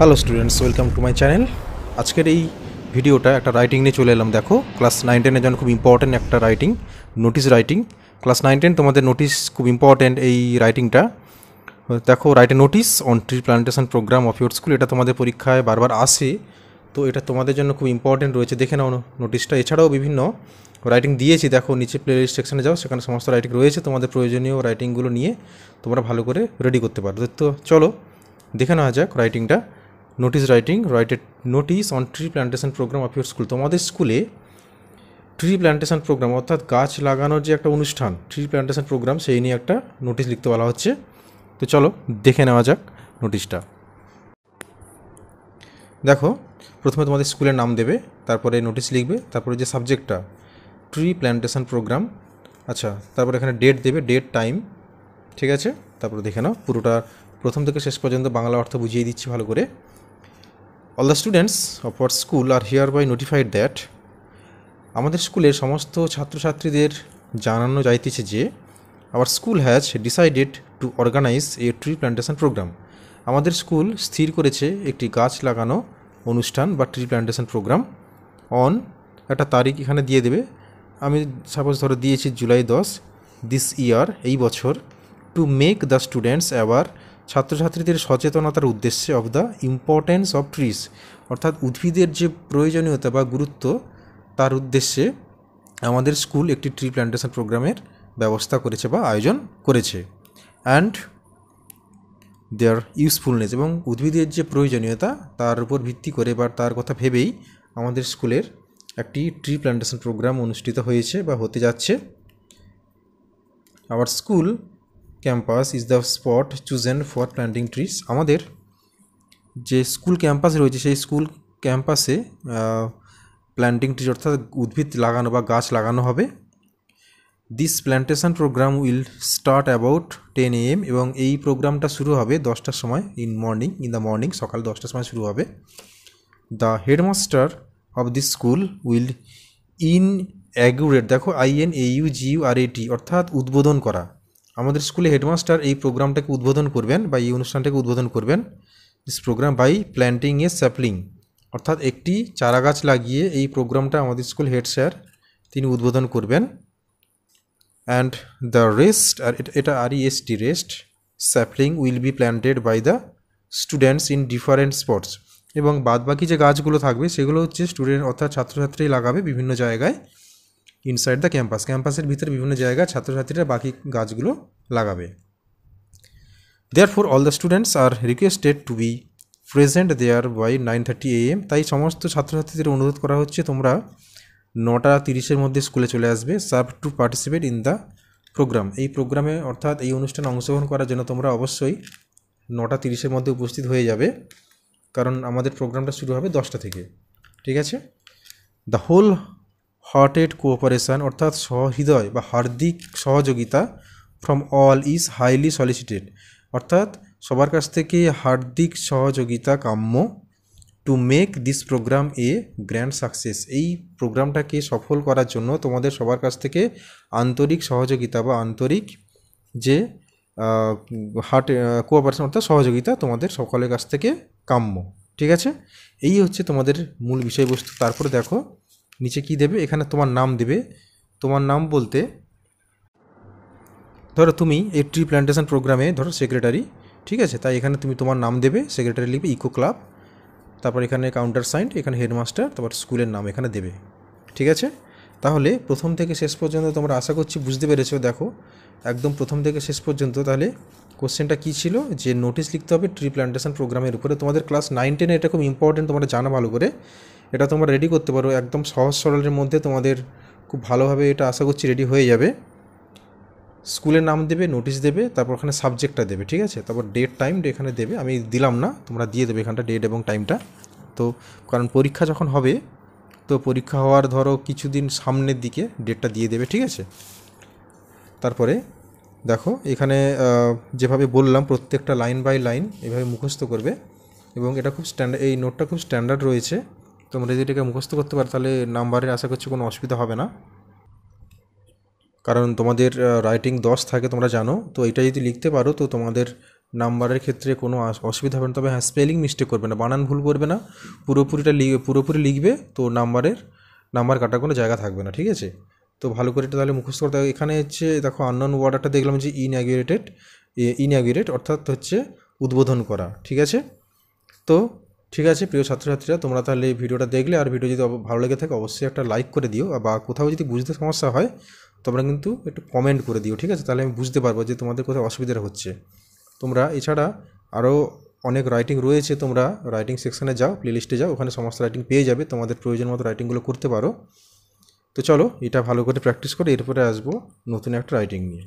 Hello students, welcome to my channel. আজকের এই ভিডিওটা একটা রাইটিং নিয়ে চলে এলাম। দেখো, ক্লাস 9-10-এর জন্য খুব ইম্পর্ট্যান্ট একটা রাইটিং, নোটিশ রাইটিং। ক্লাস 9-10 তোমাদের নোটিশ খুব ইম্পর্ট্যান্ট। এই রাইটিংটা দেখো, write a notice on tree plantation programme of your school. এটা তোমাদের পরীক্ষায় বারবার আসে, তো এটা তোমাদের জন্য খুব ইম্পর্ট্যান্ট রয়েছে। দেখে নাও নোটিশটা। এছাড়াও বিভিন্ন রাইটিং দিয়েছি, দেখো নিচে প্লেলিস্ট সেকশনে যাও, সেখানে সমস্ত রাইটিং রয়েছে। তোমাদের প্রয়োজনীয় রাইটিংগুলো নিয়ে তোমরা ভালো করে রেডি করতে পারো। তো চলো দেখে নেওয়া যাক রাইটিংটা। Notice writing, write a notice on tree plantation programme of your school. তোমাদের স্কুলে ট্রি প্ল্যান্টেশন প্রোগ্রাম অর্থাৎ গাছ লাগানোর যে একটা অনুষ্ঠান, ট্রি প্ল্যান্টেশন প্রোগ্রাম, সেই নিয়ে একটা নোটিশ লিখতে বলা হচ্ছে। তো চলো দেখে নেওয়া যাক নোটিশটা। দেখো, প্রথমে তোমাদের স্কুলের নাম দেবে, তারপরে নোটিশ লিখবে, তারপরে যে সাবজেক্টটা ট্রি প্ল্যান্টেশন প্রোগ্রাম, আচ্ছা, তারপরে এখানে ডেট দেবে, ডেট টাইম, ঠিক আছে। তারপরে দেখে নাও পুরোটা প্রথম থেকে শেষ পর্যন্ত বাংলা অর্থ বুঝিয়ে দিচ্ছি ভালো করে। All the students of our school are hereby notified that, আমাদের স্কুলের সমস্ত ছাত্রছাত্রীদের জানানো যাইতেছে যে our school has decided to organise a tree plantation programme. আমাদের স্কুল স্থির করেছে একটি গাছ লাগানো অনুষ্ঠান বা ট্রি প্ল্যান্টেশন প্রোগ্রাম অন, একটা তারিখ এখানে দিয়ে দেবে। আমি সাপোজ ধরো দিয়েছি জুলাই 10 দিস ইয়ার, এই বছর। To make the students aware, ছাত্রছাত্রীদের সচেতনতার উদ্দেশ্যে, of the importance of trees, অর্থাৎ উদ্ভিদের যে প্রয়োজনীয়তা বা গুরুত্ব, তার উদ্দেশ্যে আমাদের স্কুল একটি ট্রি প্ল্যান্টেশন প্রোগ্রামের ব্যবস্থা করেছে বা আয়োজন করেছে। অ্যান্ড দেয়ার ইউজফুলনেস, এবং উদ্ভিদের যে প্রয়োজনীয়তা তার উপর ভিত্তি করে বা তার কথা ভেবেই আমাদের স্কুলের একটি ট্রি প্ল্যান্টেশন প্রোগ্রাম অনুষ্ঠিত হয়েছে বা হতে যাচ্ছে। Our school campus is the spot chosen for planting trees. আমাদের যে স্কুল ক্যাম্পাস রয়েছে সেই স্কুল ক্যাম্পাসে প্ল্যান্টিং ট্রিজ অর্থাৎ উদ্ভিদ লাগানো বা গাছ লাগানো হবে। This plantation programme will start about 10 AM, এবং এই প্রোগ্রামটা শুরু হবে 10টার সময়, ইন দ্য মর্নিং, সকাল 10টার সময় শুরু হবে। The headmaster of this school will inaugurate, দেখো INAUGURAT, অর্থাৎ উদ্বোধন করা। আমাদের স্কুলে হেডমাস্টার এই প্রোগ্রামটাকে উদ্বোধন করবেন বা এই অনুষ্ঠানটাকে উদ্বোধন করবেন। This programme by planting a sapling, অর্থাৎ একটি চারা গাছ লাগিয়ে এই প্রোগ্রামটা আমাদের স্কুল হেড স্যার তিনি উদ্বোধন করবেন। অ্যান্ড দ্য রেস্ট, আর এটা REST, rest sapling will be planted by the students in different spots, এবং বাদবাকি যে গাছগুলো থাকবে সেগুলো হচ্ছে স্টুডেন্ট অর্থাৎ ছাত্রছাত্রী লাগাবে বিভিন্ন জায়গায়, ইনসাইড দ্য ক্যাম্পাস, ক্যাম্পাসের ভিতরে বিভিন্ন জায়গায় ছাত্রছাত্রীরা বাকি গাছগুলো লাগাবে। Therefore all the students are requested to be present there by 9:30 AM, তাই সমস্ত ছাত্রছাত্রীদের অনুরোধ করা হচ্ছে তোমরা 9:30-এর মধ্যে স্কুলে চলে আসবে। Serve to participate in the programme, এই প্রোগ্রামে অর্থাৎ এই অনুষ্ঠানে অংশগ্রহণ করার জন্য তোমরা অবশ্যই 9:30-এর মধ্যে উপস্থিত হয়ে যাবে, কারণ আমাদের প্রোগ্রামটা শুরু হবে 10টা থেকে, ঠিক আছে। দ্য হোল হার্টেড কোঅপারেশান, অর্থাৎ সহৃদয় বা হার্দিক সহযোগিতা, from all is highly solicited, অর্থাৎ সবার কাছ থেকে হার্দিক সহযোগিতা কাম্য। To make this programme a grand success, এই প্রোগ্রামটাকে সফল করার জন্য তোমাদের সবার কাছ থেকে আন্তরিক সহযোগিতা বা আন্তরিক যে কোঅপারেশন অর্থাৎ সহযোগিতা তোমাদের সকলের কাছ থেকে কাম্য, ঠিক আছে। এই হচ্ছে তোমাদের মূল বিষয়বস্তু। তারপরে দেখো নিচে কি দেবে, এখানে তোমার নাম দেবে। তোমার নাম বলতে ধরো তুমি এই ট্রি প্ল্যান্টেশন প্রোগ্রামে ধরো সেক্রেটারি, ঠিক আছে, তাই এখানে তুমি তোমার নাম দেবে, সেক্রেটারি লিখবে ইকো ক্লাব, তারপর এখানে কাউন্টার সাইন, এখানে হেডমাস্টার, তারপর স্কুলের নাম এখানে দেবে, ঠিক আছে। তাহলে প্রথম থেকে শেষ পর্যন্ত তোমরা আশা করছি বুঝতে পেরেছো। দেখো একদম প্রথম থেকে শেষ পর্যন্ত। তাহলে কোশ্চেনটা কী ছিল, যে নোটিশ লিখতে হবে ট্রি প্ল্যান্টেশন প্রোগ্রামের উপরে। তোমাদের ক্লাস 9-10 এটা খুব ইম্পর্টেন্ট, তোমরা জানো ভালো করে। এটা তোমরা রেডি করতে পারো একদম সহজ সরলের মধ্যে, তোমাদের খুব ভালোভাবে এটা আশা করছি রেডি হয়ে যাবে। স্কুলের নাম দেবে, নোটিশ দেবে, তারপর ওখানে সাবজেক্টটা দেবে, ঠিক আছে, তারপর ডেট টাইম এখানে দেবে। আমি দিলাম না, তোমরা দিয়ে দেবে এখানটা ডেট এবং টাইমটা। তো কারণ পরীক্ষা যখন হবে, তো পরীক্ষা হওয়ার ধরো কিছুদিন সামনের দিকে ডেটটা দিয়ে দেবে, ঠিক আছে। তারপরে দেখো এখানে যেভাবে বললাম প্রত্যেকটা লাইন বাই লাইন এভাবে মুখস্থ করবে, এবং এটা খুব স্ট্যান্ডার্ড, এই নোটটা খুব স্ট্যান্ডার্ড রয়েছে। তোমরা যদি এটাকে মুখস্থ করতে পারো তাহলে নাম্বারের আশা করছি কোনো অসুবিধা হবে না, কারণ তোমাদের রাইটিং 10 থাকে তোমরা জানো। তো এটা যদি লিখতে পারো তো তোমাদের নাম্বারের ক্ষেত্রে কোনো অসুবিধা হবে না, তবে হ্যাঁ স্পেলিং মিস্টেক করবে না, বানান ভুল করবে না, পুরোপুরি লিখবে, তো নাম্বার কাটার কোনো জায়গা থাকবে না, ঠিক আছে। তো ভালো করে এটা তাহলে মুখস্থ করতে হবে। এখানে হচ্ছে দেখো আননোন ওয়ার্ড একটা দেখলাম যে ইনঅ্যাগুরেট অর্থাৎ হচ্ছে উদ্বোধন করা, ঠিক আছে। তো ঠিক আছে প্রিয় ছাত্রছাত্রীরা, তোমরা তাহলে এই ভিডিওটা দেখলে, আর ভিডিও যদি ভালো লেগে থাকে অবশ্যই একটা লাইক করে দিও, বা কোথাও যদি বুঝতে সমস্যা হয় তোমরা কিন্তু একটু কমেন্ট করে দিও, ঠিক আছে, তাহলে আমি বুঝতে পারবো যে তোমাদের কোথাও অসুবিধা হচ্ছে। তোমরা এছাড়া আরও অনেক রাইটিং রয়েছে, তোমরা রাইটিং সেকশানে যাও, প্লেলিস্টে যাও, ওখানে সমস্ত রাইটিং পেয়ে যাবে, তোমাদের প্রয়োজন মতো রাইটিংগুলো করতে পারো। তো চলো এটা ভালো করে প্র্যাকটিস করে এরপরে আসবো নতুন একটা রাইটিং নিয়ে।